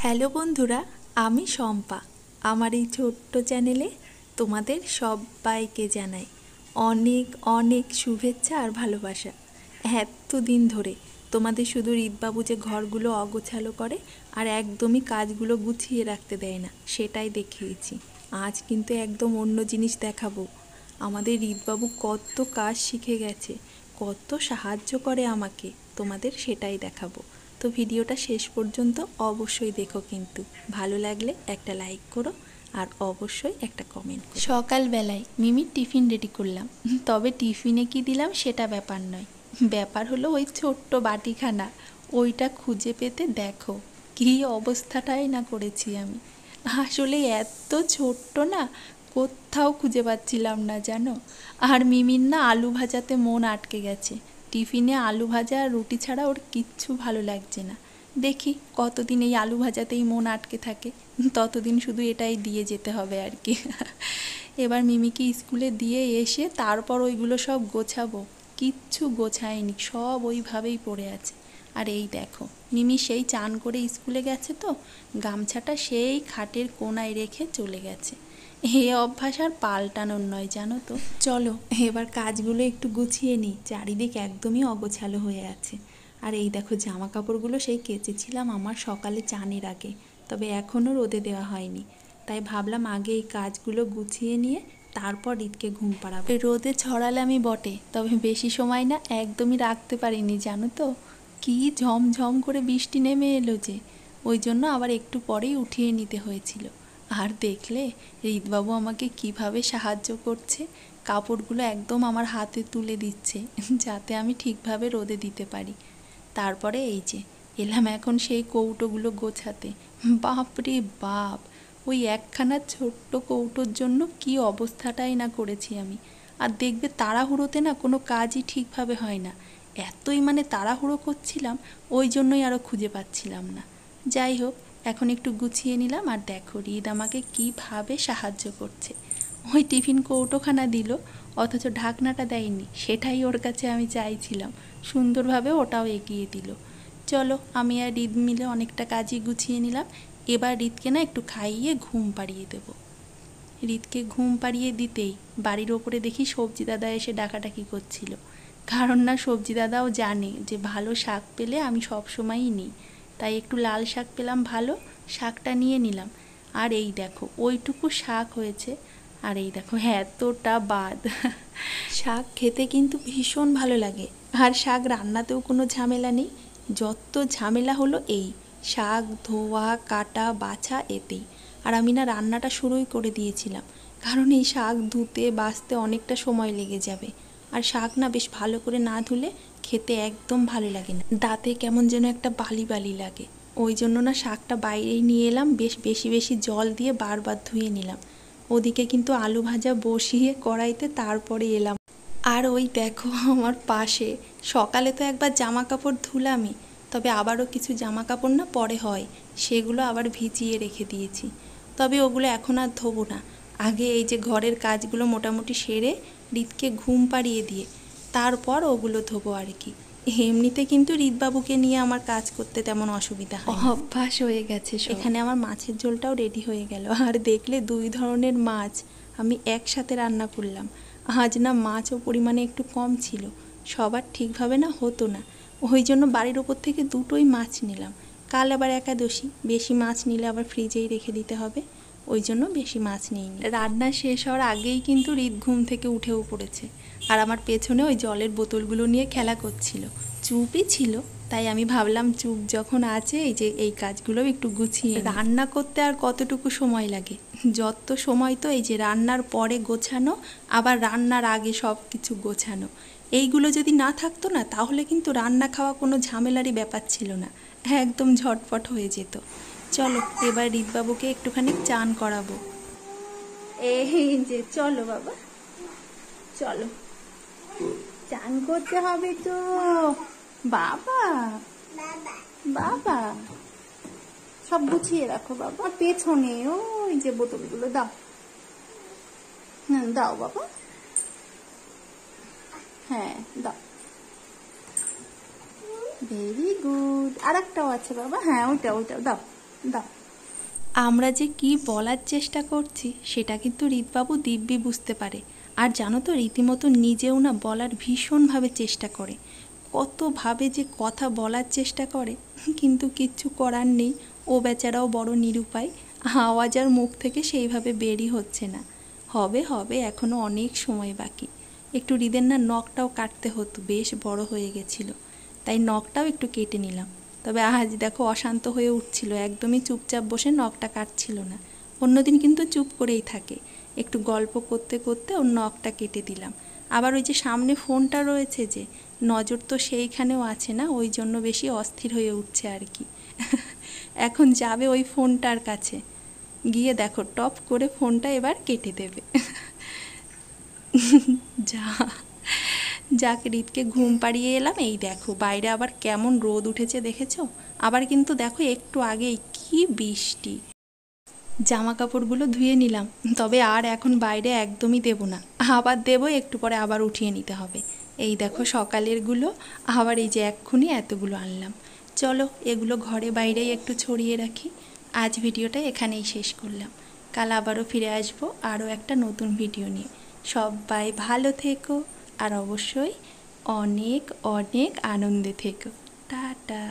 Hello বন্ধুরা, আমি শম্পা। আমার এই ছোট্ট চ্যানেলে তোমাদের সবাইকে জানাই অনেক অনেক শুভেচ্ছা আর ভালোবাসা। এতদিন ধরে তোমাদের শুধু রিতবাবু যে ঘরগুলো অগোছালো করে আর একদমই কাজগুলো গুছিয়ে রাখতে দেয় না, সেটাই দেখিয়েছি। আজ কিন্তু একদম অন্য জিনিস দেখাবো। আমাদের রিতবাবু কত কাজ শিখে গেছে, কত সাহায্য করে আমাকে, তোমাদের সেটাই দেখাবো। তো ভিডিওটা শেষ পর্যন্ত অবশ্যই দেখো, কিন্তু ভালো লাগলে একটা লাইক করো আর অবশ্যই একটা কমেন্ট করো। সকালবেলায় মিমির টিফিন রেডি করলাম, তবে টিফিনে কি দিলাম সেটা ব্যাপার নয়, ব্যাপার হলো ওই ছোট্ট বাটিখানা, ওইটা খুঁজে পেতে দেখো কী অবস্থাটাই না করেছি আমি। আসলে এত ছোট্ট না, কোথাও খুঁজে পাচ্ছিলাম না জানো। আর মিমির না আলু ভাজাতে মন আটকে গেছে। টিফিনে আলু ভাজা আর রুটি ছাড়া ওর কিচ্ছু ভালো লাগছে না। দেখি কতদিন এই আলু ভাজাতেই মন আটকে থাকে, ততদিন শুধু এটাই দিয়ে যেতে হবে আর কি। এবার মিমিকে স্কুলে দিয়ে এসে তারপর ওইগুলো সব গোছাবো। কিচ্ছু গোছায়নি, সব ওইভাবেই পড়ে আছে। আর এই দেখো, মিমি সেই চান করে স্কুলে গেছে তো গামছাটা সেই খাটের কোণায় রেখে চলে গেছে। এই অভ্যাস আর পাল্টানোর নয় জানো তো। চলো এবার কাজগুলো একটু গুছিয়ে নিই, চারিদিক একদমই অগোছালো হয়ে আছে। আর এই দেখো জামা কাপড়গুলো সেই কেচেছিলাম আমার সকালে চানের আগে, তবে এখনও রোদে দেওয়া হয়নি। তাই ভাবলাম আগে এই কাজগুলো গুছিয়ে নিয়ে তারপর রিতকে ঘুম পাড়াবো। রোদে ছড়ালে আমি বটে, তবে বেশি সময় না একদমই রাখতে পারিনি জানো তো। কি ঝমঝম করে বৃষ্টি নেমে এলো যে, ওই জন্য আবার একটু পরেই উঠিয়ে নিতে হয়েছিল। আর দেখলে রিতবাবু আমাকে কিভাবে সাহায্য করছে, কাপড়গুলো একদম আমার হাতে তুলে দিচ্ছে যাতে আমি ঠিকভাবে রোদে দিতে পারি। তারপরে এই যে এলাম এখন সেই কৌটোগুলো গোছাতে। বাপরে বাপ, ওই একখানা ছোট্ট কৌটোর জন্য কি অবস্থাটাই না করেছি আমি। আর দেখবে তাড়াহুড়োতে না কোনো কাজই ঠিকভাবে হয় না, এতই মানে তাড়াহুড়ো করছিলাম, ওই জন্যই আরও খুঁজে পাচ্ছিলাম না। যাই হোক, এখন একটু গুছিয়ে নিলাম। আর দেখো রিদ আমাকে কীভাবে সাহায্য করছে। ওই টিফিন কৌটোখানা দিল, অথচ ঢাকনাটা দেয়নি, সেটাই ওর কাছে আমি চাইছিলাম। সুন্দরভাবে ওটাও এগিয়ে দিল। চলো আমি আর রিদ মিলে অনেকটা কাজই গুছিয়ে নিলাম। এবার রিদকে না একটু খাইয়ে ঘুম পাড়িয়ে দেব। রিদকে ঘুম পাড়িয়ে দিতেই বাড়ির ওপরে দেখি সবজি দাদা এসে ডাকাডাকি করছিল। কারণ না সবজি দাদাও জানে যে ভালো শাক পেলে আমি সবসময়ই নিই, তাই একটু লাল শাক পেলাম, ভালো শাকটা নিয়ে নিলাম। আর এই দেখো ওইটুকু শাক হয়েছে, আর এই দেখো এতটা বাদ। শাক খেতে কিন্তু ভীষণ ভালো লাগে, আর শাক রান্নাতেও কোনো ঝামেলা নেই। যত ঝামেলা হলো এই শাক ধোয়া কাটা বাছা এতেই। আর আমি না রান্নাটা শুরুই করে দিয়েছিলাম, কারণ এই শাক ধুতে বাছতে অনেকটা সময় লেগে যাবে। আর শাক না বেশ ভালো করে না ধুলে খেতে একদম ভালো লাগে না, দাঁতে কেমন যেন একটা বালি বালি লাগে। ওই জন্য না শাকটা বাইরেই নিয়ে এলাম, বেশ বেশি বেশি জল দিয়ে বারবার ধুয়ে নিলাম। ওদিকে কিন্তু আলু ভাজা বসিয়ে কড়াইতে তারপরে এলাম। আর ওই দেখো আমার পাশে, সকালে তো একবার জামা কাপড় ধুলামই, তবে আবারও কিছু জামা কাপড় না পরে হয়, সেগুলো আবার ভিজিয়ে রেখে দিয়েছি। তবে ওগুলো এখন আর ধোবো না, আগে এই যে ঘরের কাজগুলো মোটামুটি সেরে রিতকে ঘুম পাড়িয়ে দিয়ে তারপর ওগুলো ধোবো আর কি। এমনিতে কিন্তু রিতবাবুকে নিয়ে আমার কাজ করতে তেমন অসুবিধা হয়, অভ্যাস হয়ে গেছে। এখানে আমার মাছের ঝোলটাও রেডি হয়ে গেল। আর দেখলে 2 ধরনের মাছ আমি একসাথে রান্না করলাম। আজ না মাছও পরিমাণে একটু কম ছিল, সবার ঠিকভাবে না হতো না, ওই জন্য বাড়ির ওপর থেকে 2টোই মাছ নিলাম। কাল আবার একাদশী, বেশি মাছ নিলে আবার ফ্রিজেই রেখে দিতে হবে, ওই জন্য বেশি মাছ নিইনি। রান্না শেষ হওয়ার আগেই কিন্তু রিত ঘুম থেকে উঠেও পড়েছে, আর আমার পেছনে ওই জলের বোতলগুলো নিয়ে খেলা করছিল। চুপই ছিল, তাই আমি ভাবলাম চুপ যখন আছে এই যে এই কাজগুলো একটু গুছিয়ে। রান্না করতে আর কতটুকু সময় লাগে, যত সময় তো এই যে রান্নার পরে গোছানো, আবার রান্নার আগে সব কিছু গোছানো। এইগুলো যদি না থাকতো না, তাহলে কিন্তু রান্না খাওয়া কোনো ঝামেলারই ব্যাপার ছিল না, একদম ঝটপট হয়ে যেত। চলো এবার রিতবাবুকে একটুখানি চান করাবো। এই যে চলো বাবা, চলো চান করতে হবে তো। বাবা বাবা সব গুছিয়ে রাখো বাবা, পেছনে ওই যে বোতলগুলো দাও। দাও বাবা, হ্যাঁ দাও, ভেরি গুড। আর একটাও আছে বাবা, হ্যাঁ ওইটাও দাও। দাও। আমরা যে কি বলার চেষ্টা করছি সেটা কিন্তু রিতবাবু দিব্যি বুঝতে পারে। আর জানো তো, রীতিমতো নিজেও না বলার ভীষণভাবে চেষ্টা করে, কতভাবে যে কথা বলার চেষ্টা করে, কিন্তু কিচ্ছু করার নেই। ও বেচারাও বড় নিরুপায়, আওয়াজ আর মুখ থেকে সেইভাবে বেরই হচ্ছে না। হবে হবে, এখনও অনেক সময় বাকি। একটু হৃদের না নখটাও কাটতে হতো, বেশ বড় হয়ে গেছিল, তাই নখটাও একটু কেটে নিলাম। তবে আজ দেখো অশান্ত হয়ে উঠছিল, একদমই চুপচাপ বসে নখটা কাটছিল না। অন্যদিন কিন্তু চুপ করেই থাকে। একটু গল্প করতে করতে ওর নখটা কেটে দিলাম। আবার ওই যে সামনে ফোনটা রয়েছে, যে নজর তো সেইখানেও আছে না, ওই জন্য বেশি অস্থির হয়ে উঠছে আর কি। এখন যাবে ওই ফোনটার কাছে, গিয়ে দেখো টপ করে ফোনটা এবার কেটে দেবে। যা যাক, রিতকে ঘুম পাড়িয়ে এলাম। এই দেখো বাইরে আবার কেমন রোদ উঠেছে দেখেছো? আবার কিন্তু দেখো একটু আগেই কি বৃষ্টি। জামা কাপড়গুলো ধুয়ে নিলাম, তবে আর এখন বাইরে একদমই দেব না, আবার দেবো একটু পরে, আবার উঠিয়ে নিতে হবে। এই দেখো সকালেরগুলো, আবার এই যে এক্ষুনি এতগুলো আনলাম। চলো এগুলো ঘরে বাইরেই একটু ছড়িয়ে রাখি। আজ ভিডিওটা এখানেই শেষ করলাম। কাল আবারও ফিরে আসবো আরও একটা নতুন ভিডিও নিয়ে। সবাই ভালো থেকো, আর অবশ্যই অনেক অনেক আনন্দে থেকো। টাটা।